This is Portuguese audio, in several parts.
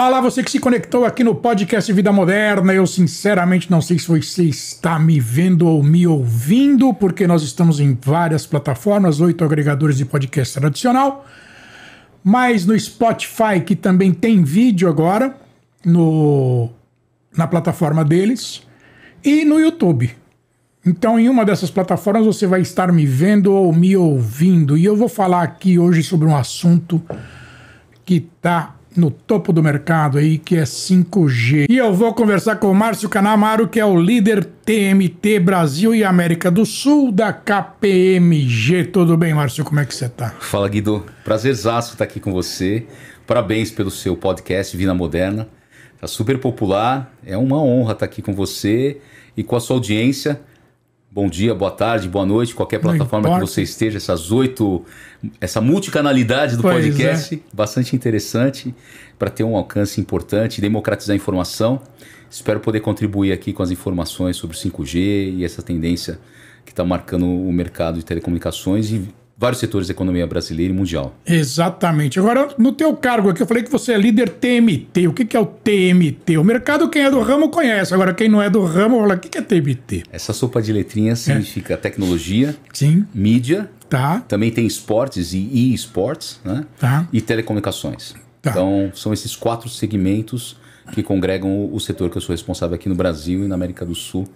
Olá, você que se conectou aqui no podcast Vida Moderna. Eu sinceramente não sei se você está me vendo ou me ouvindo, porque nós estamos em várias plataformas, 8 agregadores de podcast tradicional, mas no Spotify, que também tem vídeo agora, na plataforma deles, e no YouTube. Então, em uma dessas plataformas você vai estar me vendo ou me ouvindo. E eu vou falar aqui hoje sobre um assunto que está no topo do mercado aí, que é 5G. E eu vou conversar com o Márcio Canamaro, que é o líder TMT Brasil e América do Sul da KPMG. Tudo bem, Márcio? Como é que você tá? Fala, Guido. Prazerzaço estar aqui com você. Parabéns pelo seu podcast Vida Moderna. Tá super popular. É uma honra estar aqui com você e com a sua audiência. Bom dia, boa tarde, boa noite, qualquer plataforma que você esteja, essa multicanalidade do podcast, bastante interessante para ter um alcance importante, democratizar a informação. Espero poder contribuir aqui com as informações sobre o 5G e essa tendência que está marcando o mercado de telecomunicações e vários setores da economia brasileira e mundial. Exatamente. Agora, no teu cargo aqui, eu falei que você é líder TMT. O que é o TMT? O mercado, quem é do ramo, conhece. Agora, quem não é do ramo, fala, o que é TMT? Essa sopa de letrinhas significa tecnologia, sim, mídia, tá, também tem esportes e e-sports, né? Tá, e telecomunicações. Tá. Então, são esses 4 segmentos que congregam o setor que eu sou responsável aqui no Brasil e na América do Sul,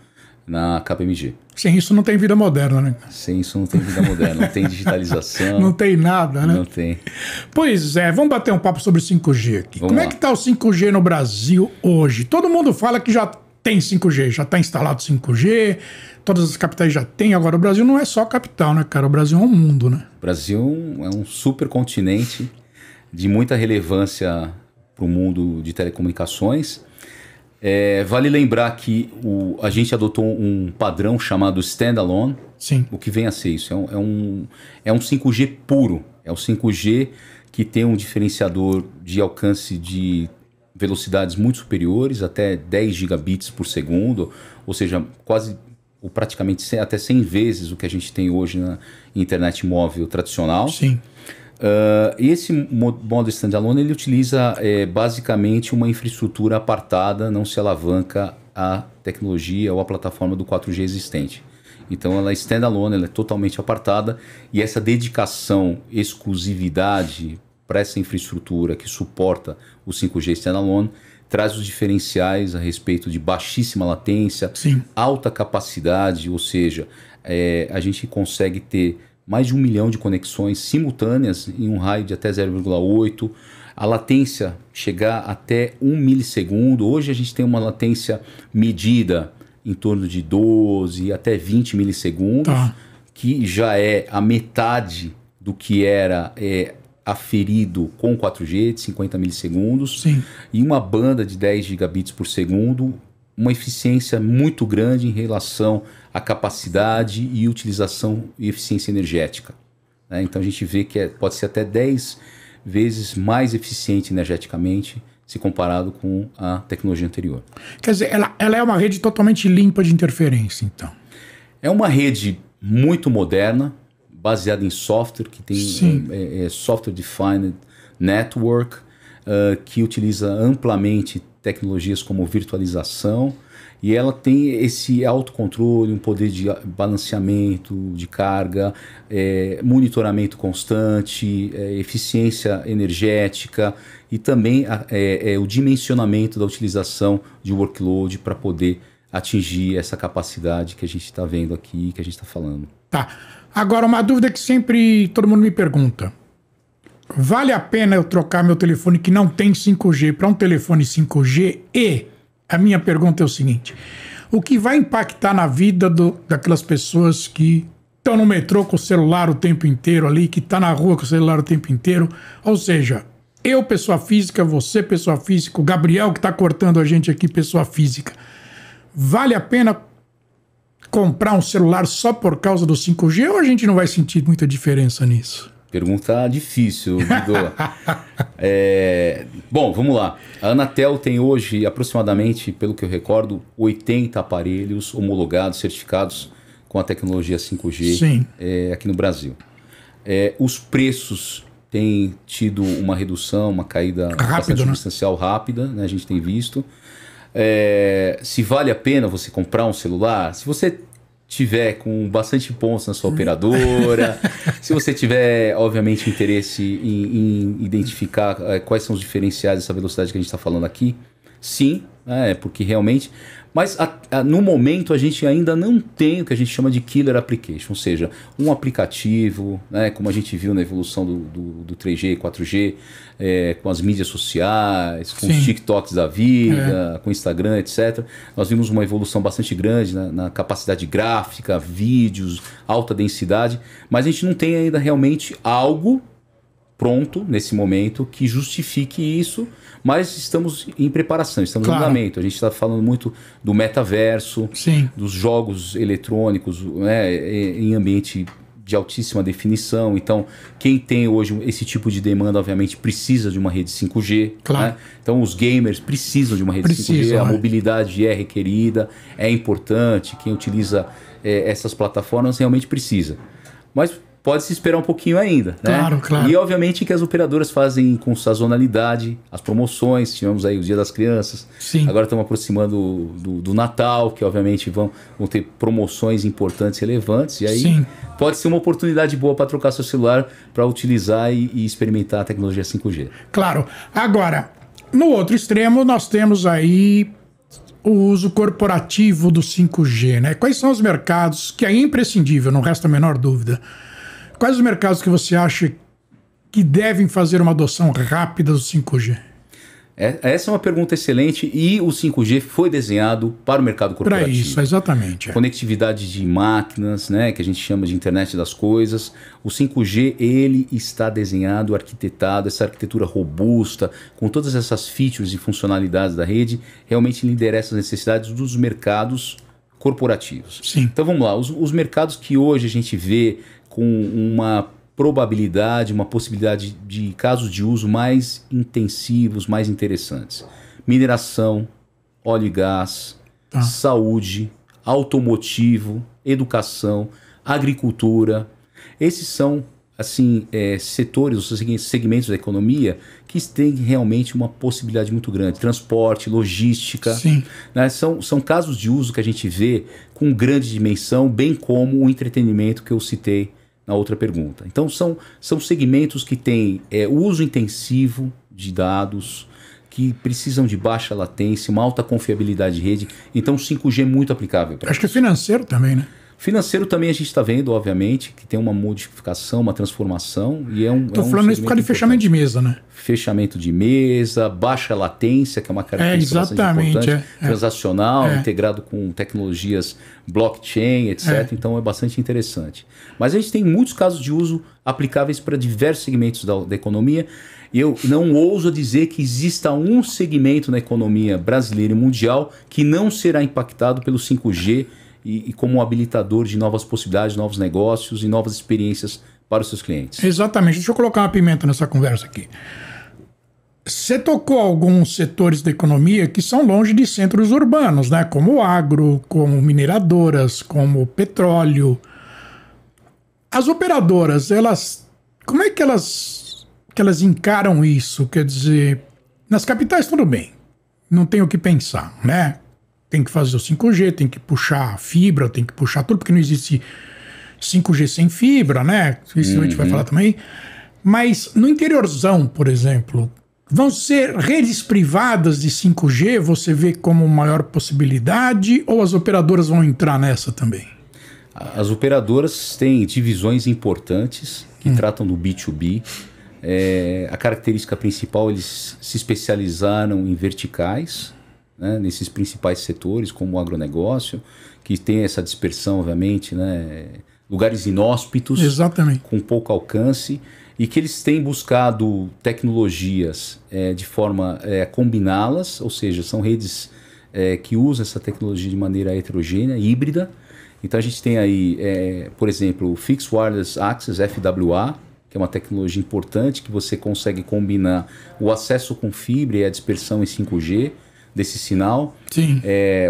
na KPMG. Sem isso não tem vida moderna, né? Sem isso não tem vida moderna, não tem digitalização. Não tem nada, né? Não tem. Pois é, vamos bater um papo sobre 5G aqui. Como é que tá o 5G no Brasil hoje? Todo mundo fala que já tem 5G, já está instalado 5G, todas as capitais já têm. Agora, o Brasil não é só capital, né, cara? O Brasil é um mundo, né? O Brasil é um supercontinente de muita relevância para o mundo de telecomunicações. Vale lembrar que a gente adotou um padrão chamado Standalone. Sim. O que vem a ser isso? É um 5G puro. É um 5G que tem um diferenciador de alcance de velocidades muito superiores, até 10 gigabits por segundo, ou seja, quase ou praticamente até 100 vezes o que a gente tem hoje na internet móvel tradicional. Sim. Esse modo standalone ele utiliza basicamente uma infraestrutura apartada, não se alavanca a tecnologia ou a plataforma do 4G existente. Então ela é standalone, ela é totalmente apartada e essa dedicação, exclusividade para essa infraestrutura que suporta o 5G standalone traz os diferenciais a respeito de baixíssima latência, sim, alta capacidade, ou seja, a gente consegue ter mais de 1 milhão de conexões simultâneas em um raio de até 0,8. A latência chegar até 1 milissegundo. Hoje a gente tem uma latência medida em torno de 12 até 20 milissegundos, que já é a metade do que era aferido com 4G, de 50 milissegundos. Sim. E uma banda de 10 gigabits por segundo, uma eficiência muito grande em relação à capacidade e utilização e eficiência energética. Né? Então a gente vê que pode ser até 10 vezes mais eficiente energeticamente se comparado com a tecnologia anterior. Quer dizer, ela é uma rede totalmente limpa de interferência, então. É uma rede muito moderna, baseada em software, que tem Software Defined Network, que utiliza amplamente tecnologias como virtualização, e ela tem esse autocontrole, um poder de balanceamento de carga, monitoramento constante, eficiência energética e também o dimensionamento da utilização de workload para poder atingir essa capacidade que a gente está vendo aqui, que a gente está falando. Tá. Agora, uma dúvida que sempre todo mundo me pergunta. Vale a pena eu trocar meu telefone que não tem 5G para um telefone 5G? E a minha pergunta é o seguinte: o que vai impactar na vida daquelas pessoas que estão no metrô com o celular o tempo inteiro ali, que está na rua com o celular o tempo inteiro? Ou seja, eu, pessoa física, você, pessoa física, o Gabriel que está cortando a gente aqui, pessoa física. Vale a pena comprar um celular só por causa do 5G ou a gente não vai sentir muita diferença nisso? Pergunta difícil, Guido. Bom, vamos lá. A Anatel tem hoje aproximadamente, pelo que eu recordo, 80 aparelhos homologados, certificados com a tecnologia 5G aqui no Brasil. Os preços tem tido uma redução, uma caída bastante substancial, rápida, né? A gente tem visto. Se vale a pena você comprar um celular, se você tiver com bastante pontos na sua operadora, se você tiver, obviamente, interesse em identificar quais são os diferenciais dessa velocidade que a gente está falando aqui, sim, porque realmente... Mas no momento a gente ainda não tem o que a gente chama de killer application, ou seja, um aplicativo, né, como a gente viu na evolução do 3G, 4G, com as mídias sociais, com os TikToks da vida, com o Instagram, etc. Nós vimos uma evolução bastante grande na capacidade gráfica, vídeos, alta densidade, mas a gente não tem ainda realmente algo pronto nesse momento que justifique isso, mas estamos em preparação, estamos em andamento. A gente está falando muito do metaverso, dos jogos eletrônicos, né, em ambiente de altíssima definição. Então, quem tem hoje esse tipo de demanda, obviamente, precisa de uma rede 5G. Né? Então, os gamers precisam de uma rede 5G, a mobilidade é requerida, é importante. Quem utiliza essas plataformas realmente precisa. Mas pode-se esperar um pouquinho ainda, né? Claro. E obviamente que as operadoras fazem com sazonalidade as promoções. Tivemos aí o Dia das Crianças. Agora estamos aproximando do Natal, que obviamente vão ter promoções importantes, relevantes. E aí pode ser uma oportunidade boa para trocar seu celular, para utilizar e experimentar a tecnologia 5G. Claro. Agora, no outro extremo, nós temos aí o uso corporativo do 5G, né? Quais são os mercados que é imprescindível, não resta a menor dúvida. Quais os mercados que você acha que devem fazer uma adoção rápida do 5G? Essa é uma pergunta excelente e o 5G foi desenhado para o mercado corporativo. Para isso, exatamente. Conectividade de máquinas, né, que a gente chama de internet das coisas. O 5G, ele está desenhado, arquitetado, essa arquitetura robusta, com todas essas features e funcionalidades da rede, realmente ele endereça as necessidades dos mercados corporativos. Então vamos lá, os mercados que hoje a gente vê com uma probabilidade, uma possibilidade de casos de uso mais intensivos, mais interessantes. Mineração, óleo e gás, saúde, automotivo, educação, agricultura. Esses são setores, os segmentos da economia que têm realmente uma possibilidade muito grande. Transporte, logística. Né? São casos de uso que a gente vê com grande dimensão, bem como o entretenimento que eu citei na outra pergunta. Então, são segmentos que têm uso intensivo de dados, que precisam de baixa latência, uma alta confiabilidade de rede. Então, o 5G é muito aplicável. Acho que é financeiro também, né? Financeiro também a gente está vendo, obviamente, que tem uma modificação, uma transformação. Estou falando isso por causa de fechamento de mesa, né? Fechamento de mesa, baixa latência, que é uma característica bastante importante, transacional, integrado com tecnologias blockchain, etc. Então é bastante interessante. Mas a gente tem muitos casos de uso aplicáveis para diversos segmentos da economia. E eu não ouso dizer que exista um segmento na economia brasileira e mundial que não será impactado pelo 5G e como um habilitador de novas possibilidades, novos negócios e novas experiências para os seus clientes. Exatamente. Deixa eu colocar uma pimenta nessa conversa aqui. Você tocou alguns setores da economia que são longe de centros urbanos, né? Como o agro, como mineradoras, como petróleo. As operadoras, como é que elas encaram isso? Quer dizer, nas capitais tudo bem, não tem o que pensar, né? Tem que fazer o 5G, tem que puxar fibra, tem que puxar tudo, porque não existe 5G sem fibra, né? Isso a gente vai falar também. Mas no interiorzão, por exemplo, vão ser redes privadas de 5G, você vê como maior possibilidade, ou as operadoras vão entrar nessa também? As operadoras têm divisões importantes que tratam do B2B. A característica principal, eles se especializaram em verticais, né, nesses principais setores, como o agronegócio, que tem essa dispersão, obviamente, né, lugares inóspitos, com pouco alcance, e que eles têm buscado tecnologias de forma a combiná-las, ou seja, são redes que usam essa tecnologia de maneira heterogênea, híbrida. Então a gente tem aí, por exemplo, o Fixed Wireless Access, FWA, que é uma tecnologia importante que você consegue combinar o acesso com fibra e a dispersão em 5G, desse sinal.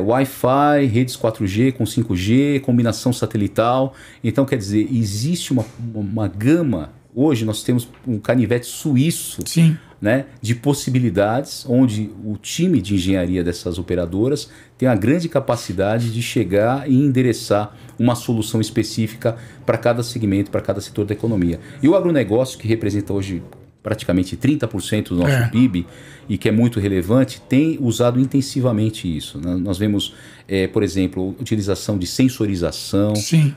Wi-Fi, redes 4G com 5G, combinação satelital. Então, quer dizer, existe uma gama hoje nós temos um canivete suíço, Sim. né, de possibilidades, onde o time de engenharia dessas operadoras tem a grande capacidade de chegar e endereçar uma solução específica para cada segmento, para cada setor da economia. E o agronegócio, que representa hoje praticamente 30% do nosso PIB e que é muito relevante, tem usado intensivamente isso. Nós vemos, por exemplo, utilização de sensorização, Sim.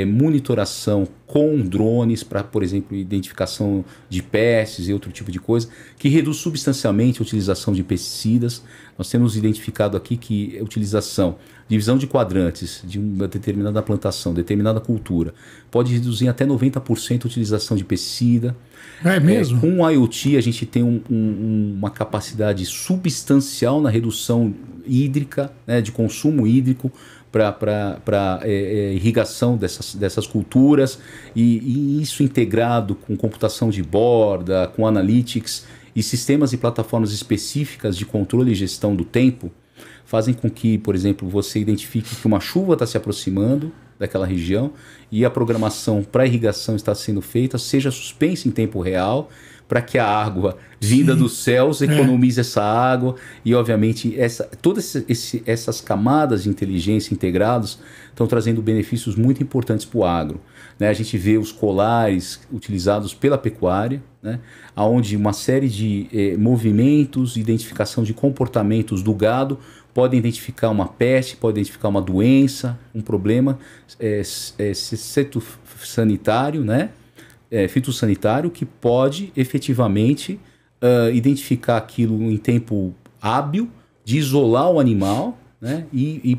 Monitoração com drones para, por exemplo, identificação de pestes e outro tipo de coisa, que reduz substancialmente a utilização de pesticidas. Nós temos identificado aqui que a utilização, divisão de quadrantes de uma determinada plantação, determinada cultura, pode reduzir até 90% a utilização de pesticida. É mesmo? Com o IoT, a gente tem uma capacidade substancial na redução hídrica, né, de consumo hídrico, para irrigação dessas culturas, e isso integrado com computação de borda, com analytics e sistemas e plataformas específicas de controle e gestão do tempo, fazem com que, por exemplo, você identifique que uma chuva está se aproximando daquela região e a programação para irrigação está sendo feita, seja suspensa em tempo real, para que a água vinda dos céus economize essa água. E, obviamente, todas essas camadas de inteligência integradas estão trazendo benefícios muito importantes para o agro. Né? A gente vê os colares utilizados pela pecuária, né? Onde uma série de movimentos, identificação de comportamentos do gado podem identificar uma peste, podem identificar uma doença, um problema sanitário, né? Fitossanitário, que pode efetivamente identificar aquilo em tempo hábil, de isolar o animal, né, e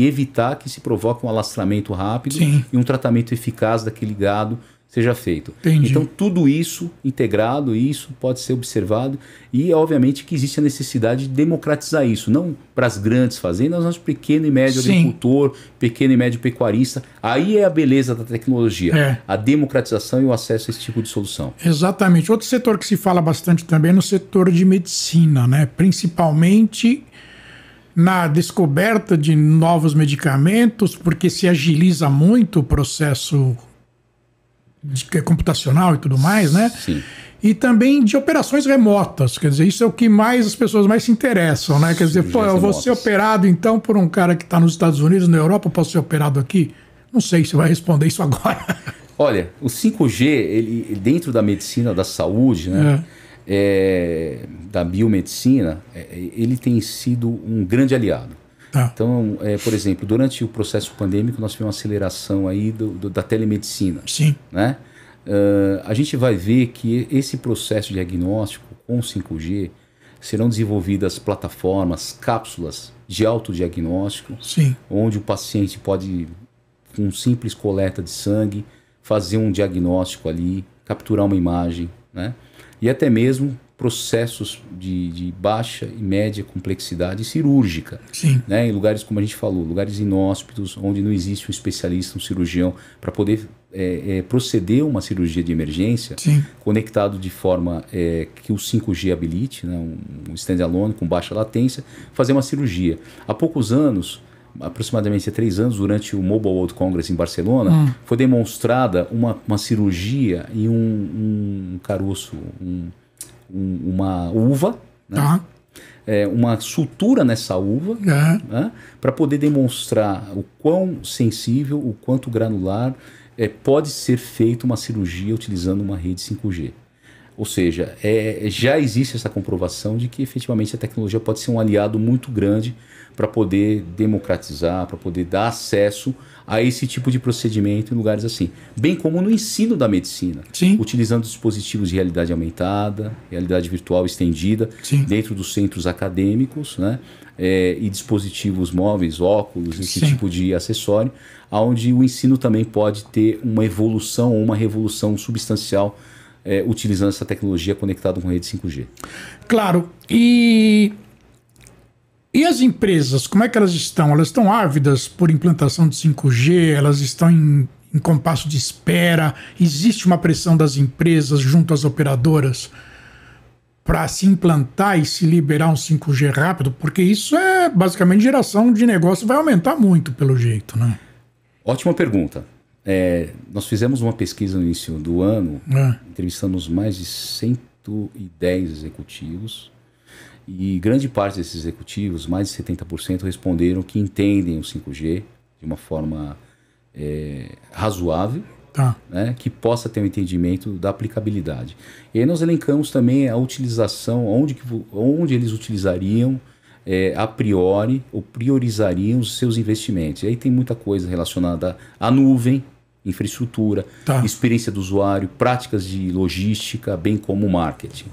evitar que se provoque um alastramento rápido. Sim. E um tratamento eficaz daquele gado seja feito. Entendi. Então, tudo isso integrado, isso pode ser observado, e obviamente que existe a necessidade de democratizar isso, não para as grandes fazendas, mas para o pequeno e médio agricultor, pequeno e médio pecuarista. Aí é a beleza da tecnologia, a democratização e o acesso a esse tipo de solução. Exatamente. Outro setor que se fala bastante também é no setor de medicina, né? Principalmente na descoberta de novos medicamentos, porque se agiliza muito o processo computacional e tudo mais, né? Sim. E também de operações remotas, quer dizer, isso é o que as pessoas mais se interessam, né? Quer dizer, eu vou ser operado então por um cara que está nos Estados Unidos, na Europa, eu posso ser operado aqui? Não sei se vai responder isso agora. Olha, o 5G, ele, dentro da medicina da saúde, né? Da biomedicina, ele tem sido um grande aliado. Então, por exemplo, durante o processo pandêmico, nós tivemos uma aceleração aí da telemedicina. Sim. Né? A gente vai ver que esse processo de diagnóstico com 5G serão desenvolvidas plataformas, cápsulas de autodiagnóstico, onde o paciente pode, com simples coleta de sangue, fazer um diagnóstico ali, capturar uma imagem, né? E até mesmo processos de baixa e média complexidade cirúrgica. Né? Em lugares, como a gente falou, lugares inóspitos, onde não existe um especialista, um cirurgião, para poder proceder a uma cirurgia de emergência, conectado de forma que o 5G habilite, né? Um standalone com baixa latência, fazer uma cirurgia. Há poucos anos, aproximadamente há 3 anos, durante o Mobile World Congress em Barcelona, foi demonstrada uma cirurgia em um caroço, uma uva, né? Uma sutura nessa uva, né? Para poder demonstrar o quão sensível, o quanto granular pode ser feita uma cirurgia utilizando uma rede 5G. Ou seja, já existe essa comprovação de que efetivamente a tecnologia pode ser um aliado muito grande para poder democratizar, para poder dar acesso a esse tipo de procedimento em lugares assim. Bem como no ensino da medicina, utilizando dispositivos de realidade aumentada, realidade virtual estendida, dentro dos centros acadêmicos, né? E dispositivos móveis, óculos, esse tipo de acessório, onde o ensino também pode ter uma evolução ou uma revolução substancial utilizando essa tecnologia conectada com rede 5G. Claro. E as empresas, como é que elas estão? Elas estão ávidas por implantação de 5G? Elas estão em compasso de espera? Existe uma pressão das empresas junto às operadoras para se implantar e se liberar um 5G rápido? Porque isso basicamente geração de negócio, vai aumentar muito pelo jeito, né? Ótima pergunta. nós fizemos uma pesquisa no início do ano, entrevistamos mais de 110 executivos, e grande parte desses executivos, mais de 70%, responderam que entendem o 5G de uma forma razoável, né, que possa ter um entendimento da aplicabilidade. E aí nós elencamos também a utilização, onde eles utilizariam a priori ou priorizariam os seus investimentos. E aí tem muita coisa relacionada à nuvem, infraestrutura, experiência do usuário, práticas de logística, bem como marketing.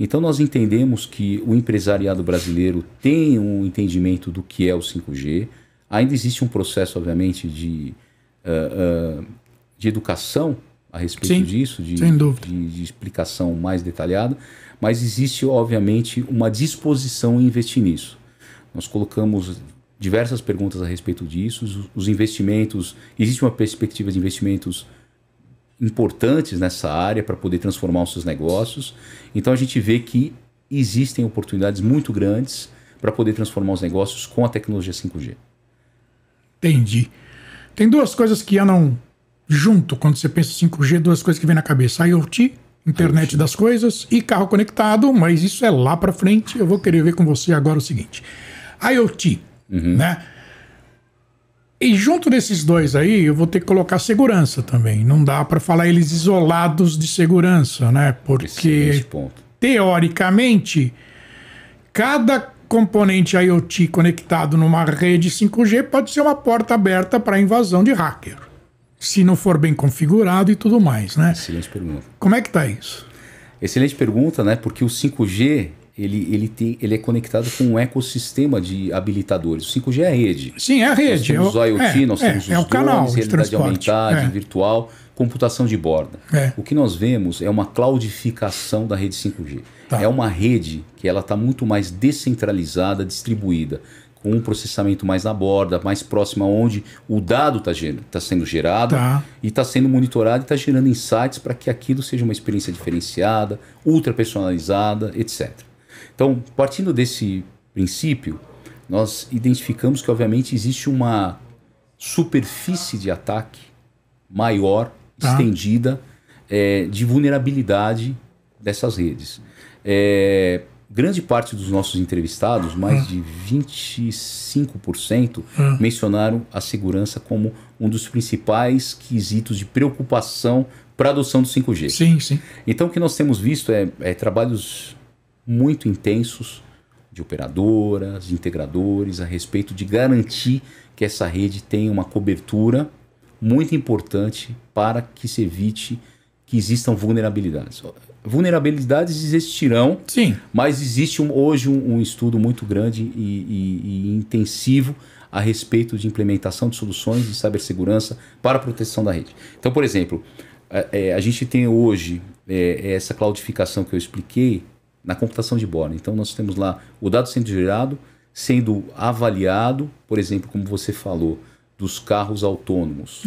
Então nós entendemos que o empresariado brasileiro tem um entendimento do que é o 5G. Ainda existe um processo, obviamente, de educação a respeito disso, de explicação mais detalhada, mas existe, obviamente, uma disposição em investir nisso. Nós colocamos diversas perguntas a respeito disso, os investimentos, existe uma perspectiva de investimentos importantes nessa área para poder transformar os seus negócios. Então a gente vê que existem oportunidades muito grandes para poder transformar os negócios com a tecnologia 5G. Entendi. Tem duas coisas que andam junto quando você pensa em 5G, duas coisas que vem na cabeça: IoT, internet das coisas, e carro conectado, mas isso é lá para frente. Eu vou querer ver com você agora o seguinte: IoT, né? E junto desses dois aí, eu vou ter que colocar segurança também. Não dá para falar eles isolados de segurança, né? Porque, teoricamente, cada componente IoT conectado numa rede 5G pode ser uma porta aberta para invasão de hacker, se não for bem configurado e tudo mais, né? Excelente pergunta. Como é que tá isso? Excelente pergunta, né? Porque o 5G... Ele é conectado com um ecossistema de habilitadores. O 5G é a rede. Sim, é a rede. Nós temos o IoT, nós temos os drones, realidade aumentada, virtual, computação de borda. O que nós vemos é uma cloudificação da rede 5G. É uma rede que ela está muito mais descentralizada, distribuída, com um processamento mais na borda, mais próximo aonde o dado está sendo gerado e está sendo monitorado e está gerando insights para que aquilo seja uma experiência diferenciada, ultra personalizada, etc. Então, partindo desse princípio, nós identificamos que, obviamente, existe uma superfície de ataque maior, estendida, de vulnerabilidade dessas redes. Grande parte dos nossos entrevistados, mais de 25%, mencionaram a segurança como um dos principais quesitos de preocupação para a adoção do 5G. Sim, sim. Então, o que nós temos visto é trabalhos muito intensos de operadoras, de integradores, a respeito de garantir que essa rede tenha uma cobertura muito importante para que se evite que existam vulnerabilidades. Vulnerabilidades existirão, mas existe hoje um estudo muito grande e intensivo a respeito de implementação de soluções de cibersegurança para a proteção da rede. Então, por exemplo, a gente tem hoje essa cloudificação que eu expliquei na computação de borda. Então nós temos lá o dado sendo gerado, sendo avaliado, por exemplo, como você falou, dos carros autônomos.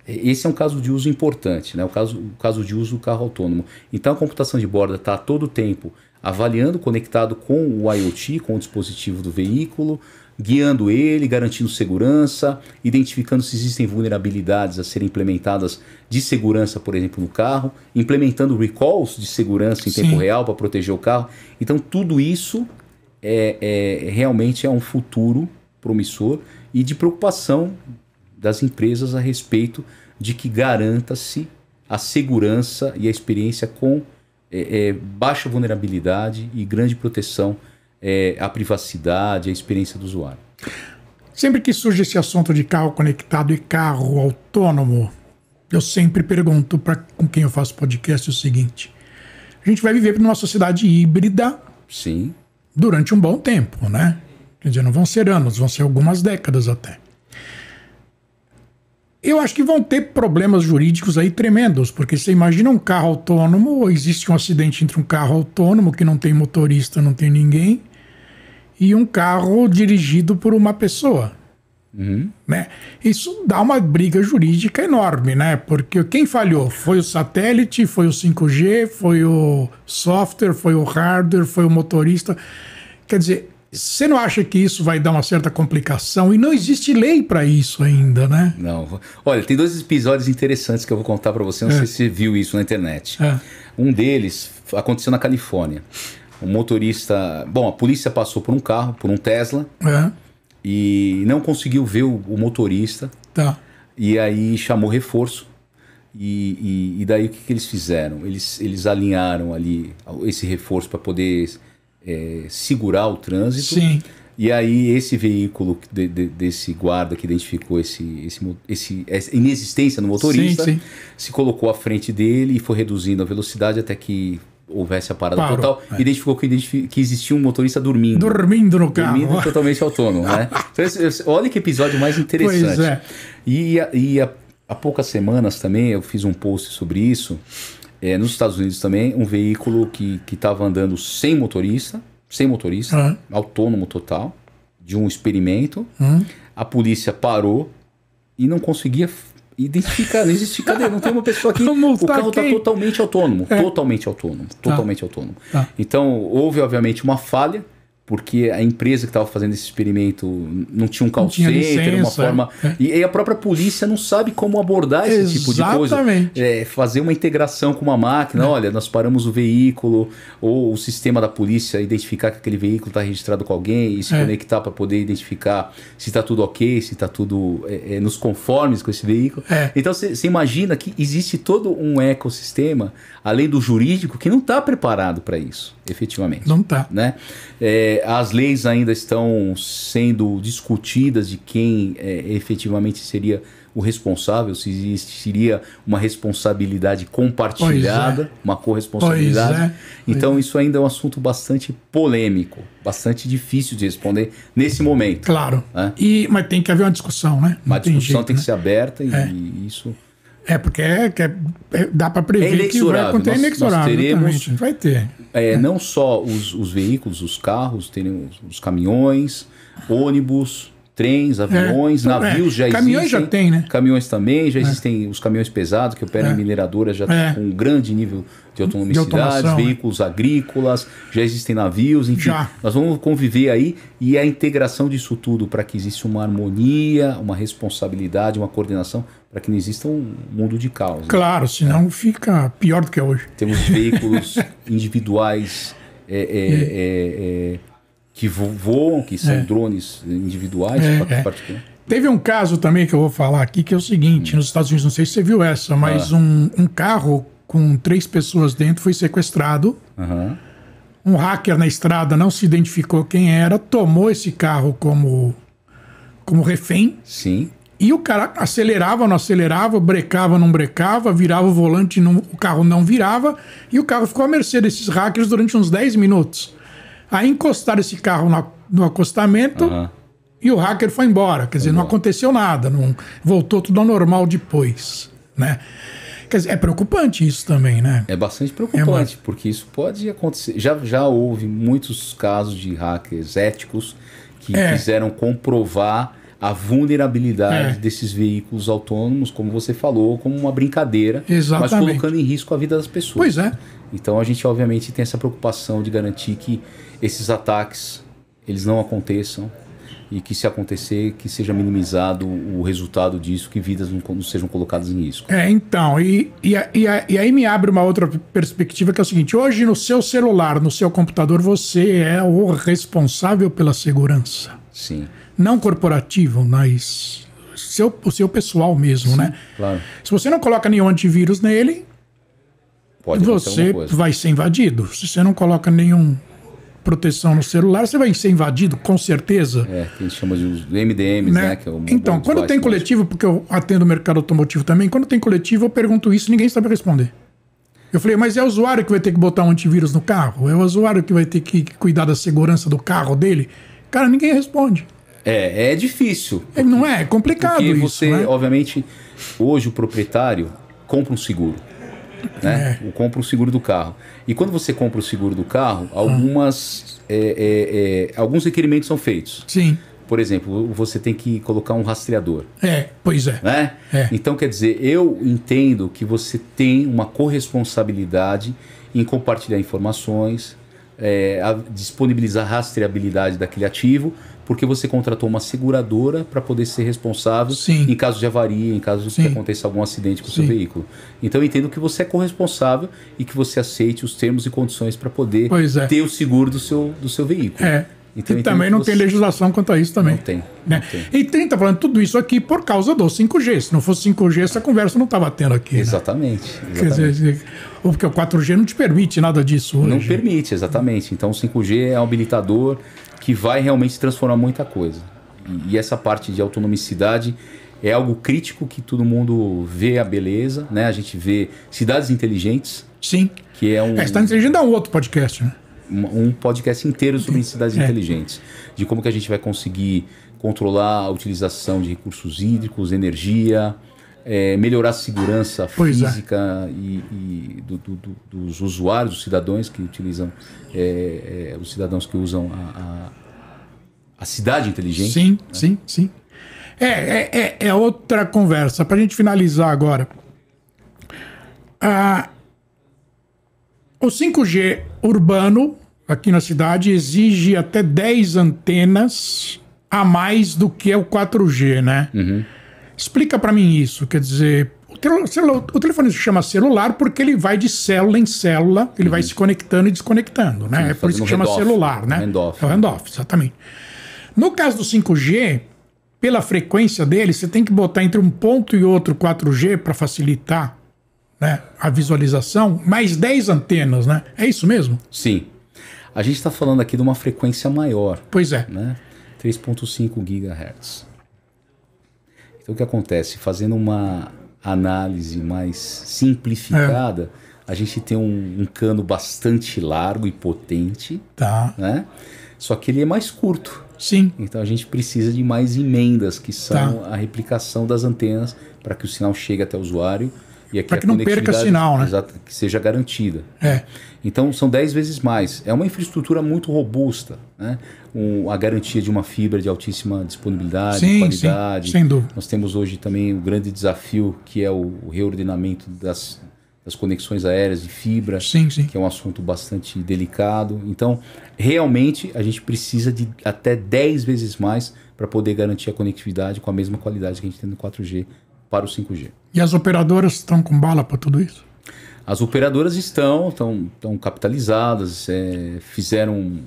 Esse é um caso de uso importante, né? O caso de uso do carro autônomo. Então a computação de borda está a todo tempo avaliando, conectado com o IoT, com o dispositivo do veículo, guiando ele, garantindo segurança, identificando se existem vulnerabilidades a serem implementadas de segurança, por exemplo, no carro, implementando recalls de segurança em tempo real para proteger o carro. Então tudo isso realmente é um futuro promissor e de preocupação das empresas a respeito de que garanta-se a segurança e a experiência com baixa vulnerabilidade e grande proteção à privacidade, à experiência do usuário. Sempre que surge esse assunto de carro conectado e carro autônomo, eu sempre pergunto com quem eu faço podcast o seguinte: a gente vai viver numa sociedade híbrida durante um bom tempo, né? Quer dizer, não vão ser anos, vão ser algumas décadas até. Eu acho que vão ter problemas jurídicos aí tremendos, porque você imagina um carro autônomo, ou existe um acidente entre um carro autônomo que não tem motorista, não tem ninguém, e um carro dirigido por uma pessoa. Né? Isso dá uma briga jurídica enorme, né? Porque quem falhou? Foi o satélite, foi o 5G, foi o software, foi o hardware, foi o motorista. Quer dizer, Você não acha que isso vai dar uma certa complicação? E não existe lei para isso ainda, né? Não. Olha, tem 2 episódios interessantes que eu vou contar para você. Não sei se você viu isso na internet. Um deles aconteceu na Califórnia. Um motorista... Bom, a polícia passou por um carro, por um Tesla, e não conseguiu ver o motorista. Tá. E aí chamou reforço. E daí o que eles fizeram? Eles alinharam ali esse reforço para poder segurar o trânsito. Sim. E aí esse veículo desse guarda que identificou essa inexistência no motorista, sim. se colocou à frente dele e foi reduzindo a velocidade até que houvesse a parada total. Identificou que existia um motorista dormindo. Dormindo no carro. Dormindo totalmente autônomo, né? Então, olha que episódio mais interessante. Pois é. E há poucas semanas também eu fiz um post sobre isso. Nos Estados Unidos também, um veículo que estava andando sem motorista, autônomo total, de um experimento. A polícia parou e não conseguia identificar, não existe, cadê? Não tem uma pessoa aqui. O carro está totalmente autônomo, totalmente autônomo. Então, houve obviamente uma falha, porque a empresa que estava fazendo esse experimento não tinha um call center, uma forma... E a própria polícia não sabe como abordar esse tipo de coisa. Fazer uma integração com uma máquina. Olha, nós paramos o veículo, ou o sistema da polícia identificar que aquele veículo está registrado com alguém e se conectar para poder identificar se está tudo ok, se está tudo nos conformes com esse veículo. Então você imagina que existe todo um ecossistema, além do jurídico, que não está preparado para isso, efetivamente. Não está. Né? As leis ainda estão sendo discutidas de quem efetivamente seria o responsável, se existiria uma responsabilidade compartilhada, uma corresponsabilidade. Então isso ainda é um assunto bastante polêmico, bastante difícil de responder nesse momento. Claro, mas tem que haver uma discussão, né? Uma discussão tem que ser aberta e isso... Porque dá para prever que vai acontecer, inexorável. Nós teremos, vai ter. Não só os veículos, os carros, teremos os caminhões, ônibus, trens, aviões, navios já existem. Caminhões já tem, né? Caminhões também, já existem os caminhões pesados que operam em mineradoras já com um grande nível de autonomicidade, veículos agrícolas, já existem navios, enfim. Nós vamos conviver aí e a integração disso tudo para que exista uma harmonia, uma responsabilidade, uma coordenação, para que não exista um mundo de caos. Claro, senão fica pior do que é hoje. Temos veículos individuais que voam, que são drones individuais, particular. Teve um caso também que eu vou falar aqui, que é o seguinte, nos Estados Unidos, não sei se você viu essa, mas um carro com 3 pessoas dentro foi sequestrado. Um hacker na estrada não se identificou quem era, tomou esse carro como refém. Sim. E o cara acelerava, não acelerava, brecava, não brecava, virava o volante, o carro não virava, e o carro ficou à mercê desses hackers durante uns 10 minutos. Aí encostaram esse carro no acostamento e o hacker foi embora. Quer dizer, não aconteceu nada, não voltou tudo ao normal depois, né? Quer dizer, é preocupante isso também, né? É bastante preocupante, porque isso pode acontecer. Já houve muitos casos de hackers éticos que quiseram comprovar a vulnerabilidade desses veículos autônomos, como você falou, como uma brincadeira, mas colocando em risco a vida das pessoas. Pois é. Então a gente obviamente tem essa preocupação de garantir que esses ataques eles não aconteçam e que, se acontecer, que seja minimizado o resultado disso, que vidas não sejam colocadas em risco. Então, e aí me abre uma outra perspectiva, que é o seguinte: hoje no seu celular, no seu computador, você é o responsável pela segurança. Sim. Não corporativo, mas o seu pessoal mesmo, né? Claro. Se você não coloca nenhum antivírus nele, você vai ser invadido. Se você não coloca nenhuma proteção no celular, você vai ser invadido, com certeza. Que a gente chama de MDMs, né? Que é então, quando tem coletivo, porque eu atendo o mercado automotivo também, quando tem coletivo eu pergunto isso, ninguém sabe responder. Eu falei, mas é o usuário que vai ter que botar um antivírus no carro? É o usuário que vai ter que cuidar da segurança do carro dele? Cara, ninguém responde. É difícil. Não é? É complicado porque isso, você, né? obviamente, hoje o proprietário compra um seguro. Né? Compra o seguro do carro. E quando você compra o seguro do carro, alguns requerimentos são feitos. Sim. Por exemplo, você tem que colocar um rastreador. Pois é. Né? Então, quer dizer, eu entendo que você tem uma corresponsabilidade em compartilhar informações, disponibilizar a rastreabilidade daquele ativo, porque você contratou uma seguradora para poder ser responsável em caso de avaria, em caso de que aconteça algum acidente com o seu veículo. Então eu entendo que você é corresponsável e que você aceite os termos e condições para poder ter o seguro do seu veículo. Então, e também não tem legislação quanto a isso também. Não tem. Né? E tem está falando tudo isso aqui por causa do 5G. Se não fosse 5G, essa conversa não estava tendo aqui. Exatamente. Né? Quer dizer, porque o 4G não te permite nada disso hoje. Não permite, exatamente. Então o 5G é um habilitador que vai realmente transformar muita coisa. E essa parte de autonomicidade é algo crítico que todo mundo vê a beleza, né? A gente vê cidades inteligentes. Sim. Que é cidade inteligente dá um outro podcast, né? Um podcast inteiro sobre cidades inteligentes, de como que a gente vai conseguir controlar a utilização de recursos hídricos, energia, melhorar a segurança física dos usuários, dos cidadãos que utilizam, os cidadãos que usam a cidade inteligente. Sim, né? sim. É outra conversa. Para a gente finalizar agora, o 5G urbano, aqui na cidade, exige até 10 antenas a mais do que é o 4G, né? Uhum. Explica para mim isso. Quer dizer, o telefone se chama celular porque ele vai de célula em célula, ele vai se conectando e desconectando, né? Sim, é por isso que chama celular, né? Handoff. É o handoff, exatamente. No caso do 5G, pela frequência dele, você tem que botar entre um ponto e outro 4G para facilitar, né, a visualização, mais 10 antenas, né? É isso mesmo? Sim. A gente está falando aqui de uma frequência maior. Pois é. Né? 3.5 GHz. Então o que acontece? Fazendo uma análise mais simplificada, a gente tem um cano bastante largo e potente. Tá. Né? Só que ele é mais curto. Sim. Então a gente precisa de mais emendas, que são a replicação das antenas, para que o sinal chegue até o usuário. Para que não perca sinal, né? Que seja garantida. É. Então são 10 vezes mais. É uma infraestrutura muito robusta, né? A garantia de uma fibra de altíssima disponibilidade, qualidade. Sim, sem dúvida. Nós temos hoje também o grande desafio, que é o reordenamento das conexões aéreas de fibra, que é um assunto bastante delicado. Então, realmente, a gente precisa de até 10 vezes mais para poder garantir a conectividade com a mesma qualidade que a gente tem no 4G para o 5G. E as operadoras estão com bala para tudo isso? As operadoras estão capitalizadas, fizeram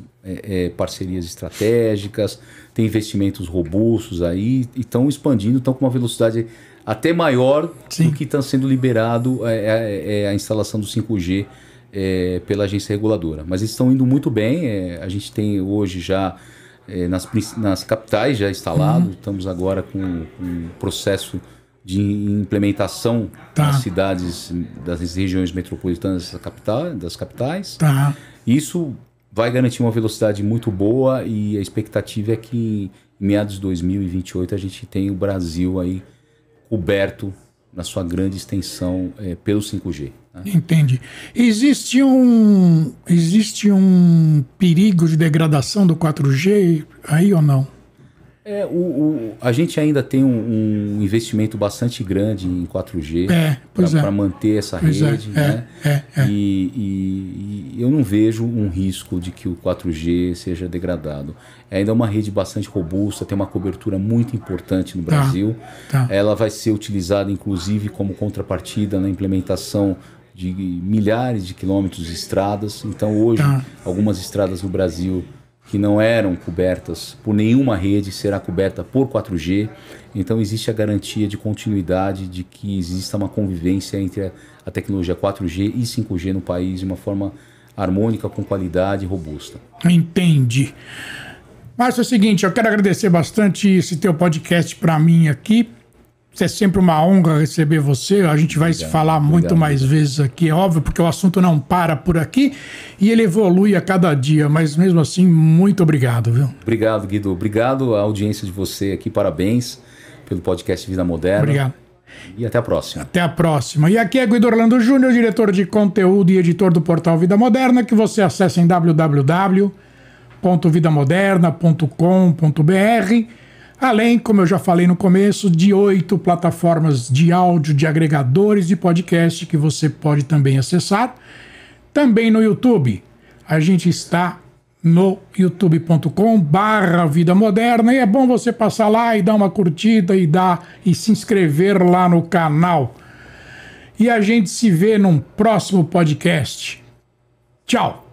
parcerias estratégicas, têm investimentos robustos aí, e estão expandindo, estão com uma velocidade até maior do que está sendo liberado a instalação do 5G pela agência reguladora. Mas eles estão indo muito bem, a gente tem hoje já nas capitais já instalado, estamos agora com um processo de implementação nas cidades, das regiões metropolitanas das capitais. Isso vai garantir uma velocidade muito boa e a expectativa é que em meados de 2028 a gente tenha o Brasil aí coberto na sua grande extensão pelo 5G. Né? Entendi. Existe um perigo de degradação do 4G aí ou não? A gente ainda tem um investimento bastante grande em 4G para manter essa rede. Né? E eu não vejo um risco de que o 4G seja degradado. Ainda é uma rede bastante robusta, tem uma cobertura muito importante no Brasil. Ela vai ser utilizada, inclusive, como contrapartida na implementação de milhares de quilômetros de estradas. Então, hoje, algumas estradas no Brasil que não eram cobertas por nenhuma rede, será coberta por 4G. Então existe a garantia de continuidade, de que exista uma convivência entre a tecnologia 4G e 5G no país de uma forma harmônica, com qualidade e robusta. Entendi. Márcio, é o seguinte, eu quero agradecer bastante esse teu podcast para mim aqui. É sempre uma honra receber você. A gente vai se falar muito mais vezes aqui, é óbvio, porque o assunto não para por aqui e ele evolui a cada dia. Mas mesmo assim, muito obrigado, viu? Obrigado, Guido. Obrigado à audiência de você aqui. Parabéns pelo podcast Vida Moderna. Obrigado. E até a próxima. Até a próxima. E aqui é Guido Orlando Júnior, diretor de conteúdo e editor do portal Vida Moderna, que você acessa em www.vidamoderna.com.br. Além, como eu já falei no começo, de 8 plataformas de áudio, de agregadores de podcast que você pode também acessar. Também no YouTube. a gente está no youtube.com/Vida Moderna, e é bom você passar lá e dar uma curtida e se inscrever lá no canal. E a gente se vê num próximo podcast. Tchau!